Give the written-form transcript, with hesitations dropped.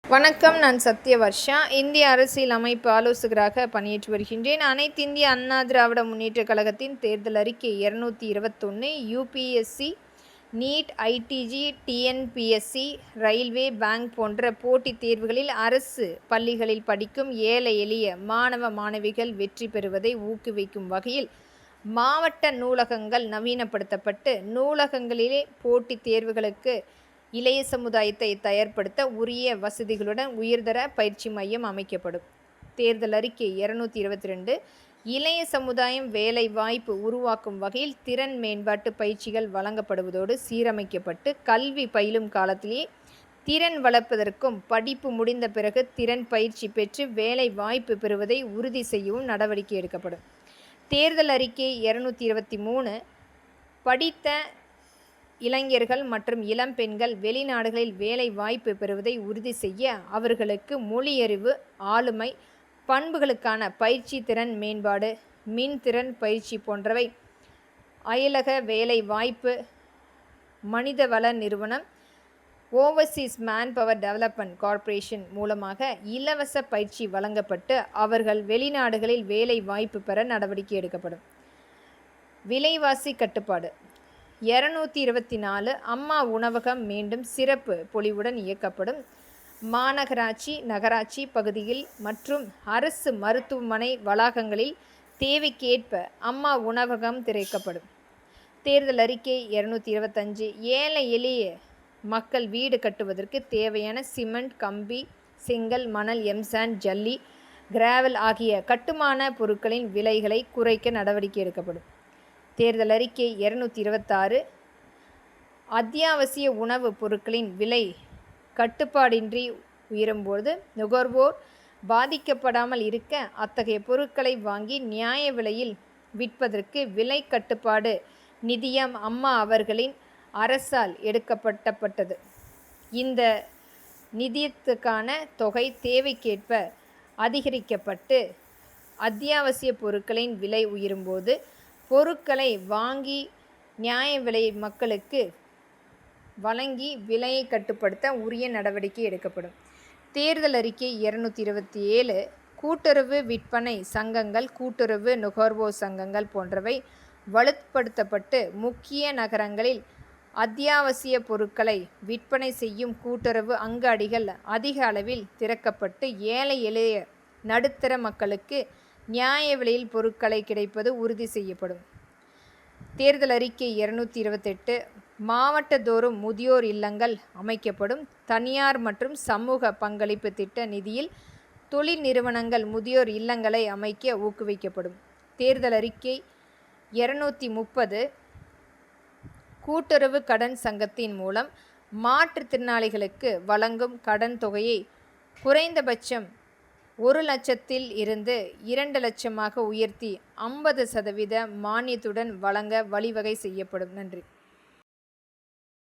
வணக்கம். நான் சத்யவர்ஷா. இந்திய அரசியல் அமைப்பு ஆலோசகராக பணியாற்றி வருகின்றேன். அனைத்து இந்திய அண்ணா திராவிட முன்னேற்றக் கழகத்தின் தேர்தல் அறிக்கை 221 UPSC, NEET, IDG, TNPSC, railway, bank போன்ற போட்டித் தேர்வுகளில் அரசு பள்ளிகளில் படிக்கும் ஏழை எளிய மாணவ மாணவிகள் வெற்றி பெறுவதை ஊக்குவிக்கும் வகையில் மாவட்ட நூலகங்கள் நவீனப்படுத்தப்பட்டு நூலகங்களிலே போட்டித் தேர்வுகளுக்கு இளைய சமுதாயத்தை தயார்படுத்த உரிய வசதிகளுடன் உயர்தர பயிற்சி மையம் அமைக்கப்படும். தேர்தல் அறிக்கை 222 இளைய சமுதாயம் வேலை வாய்ப்பு உருவாக்கும் வகையில் திறன் மேம்பாட்டு பயிற்சிகள் வழங்கப்படுவதோடு சீரமைக்கப்பட்டு கல்வி பயிலும் காலத்திலேயே திறன் வளர்ப்பதற்கும் படிப்பு முடிந்த பிறகு திறன் பயிற்சி பெற்று வேலை வாய்ப்பு பெறுவதை உறுதி செய்யவும் நடவடிக்கை எடுக்கப்படும். தேர்தல் அறிக்கை 223 படித்த இளைஞர்கள் மற்றும் இளம் பெண்கள் வெளிநாடுகளில் வேலை வாய்ப்பு பெறுவதை உறுதி செய்ய அவர்களுக்கு மொழியறிவு, ஆளுமை பண்புகளுக்கான பயிற்சி, திறன் மேம்பாடு, மின்திறன் பயிற்சி போன்றவை அயலக வேலை வாய்ப்பு மனிதவள நிறுவனம் ஓவர்சீஸ் மேன்பவர் டெவலப்மெண்ட் கார்ப்பரேஷன் மூலமாக இலவச பயிற்சி வழங்கப்பட்டு அவர்கள் வெளிநாடுகளில் வேலை வாய்ப்பு பெற நடவடிக்கை எடுக்கப்படும். விலைவாசி கட்டுப்பாடு 224 அம்மா உணவகம் மீண்டும் சிறப்பு பொலிவுடன் இயக்கப்படும். மாநகராட்சி, நகராட்சி பகுதியில் மற்றும் அரசு மருத்துவமனை வளாகங்களில் தேவைக்கேற்ப அம்மா உணவகம் திறக்கப்படும். தேர்தல் அறிக்கை 225 ஏழை எளிய மக்கள் வீடு கட்டுவதற்கு தேவையான சிமெண்ட், கம்பி, செங்கல், மணல், எம்சாண்ட், ஜல்லி, கிராவல் ஆகிய கட்டுமான பொருட்களின் விலைகளை குறைக்க நடவடிக்கை எடுக்கப்படும். தேர்தல் அறிக்கை 226 அத்தியாவசிய உணவுப் பொருட்களின் விலை கட்டுப்பாடின்றி உயரும்போது நுகர்வோர் பாதிக்கப்படாமல் இருக்க அத்தகைய பொருட்களை வாங்கி நியாய விலையில் விற்பதற்கு விலை கட்டுப்பாடு நிதியம் அம்மா அவர்களின் அரசால் எடுக்கப்பட்டது. இந்த நிதியத்துக்கான தொகை தேவைக்கேற்ப அதிகரிக்கப்பட்டு அத்தியாவசிய பொருட்களின் விலை உயரும்போது பொருட்களை வாங்கி நியாய விலை மக்களுக்கு வழங்கி விலையை கட்டுப்படுத்த உரிய நடவடிக்கை எடுக்கப்படும். தேர்தல் அறிக்கை 227 கூட்டுறவு விற்பனை சங்கங்கள், கூட்டுறவு நுகர்வோர் சங்கங்கள் போன்றவை வலுப்படுத்தப்பட்டு முக்கிய நகரங்களில் அத்தியாவசிய பொருட்களை விற்பனை செய்யும் கூட்டுறவு அங்காடிகள் அதிக அளவில் திறக்கப்பட்டு ஏழை எளிய நடுத்தர மக்களுக்கு நியாய விலையில் பொருட்களை கிடைப்பது உறுதி செய்யப்படும். தேர்தல் அறிக்கை 228 மாவட்டந்தோறும் முதியோர் இல்லங்கள் அமைக்கப்படும். தனியார் மற்றும் சமூக பங்களிப்பு திட்ட நிதியில் தொழில் நிறுவனங்கள் முதியோர் இல்லங்களை அமைக்க ஊக்குவிக்கப்படும். தேர்தல் அறிக்கை 230 கூட்டுறவு கடன் சங்கத்தின் மூலம் மாற்றுத்திறனாளிகளுக்கு வழங்கும் கடன் தொகையை குறைந்தபட்சம் 1 லட்சத்தில் இருந்து 2 லட்சமாக உயர்த்தி 50% மானியத்துடன் வழங்க வழிவகை செய்யப்படும். நன்றி.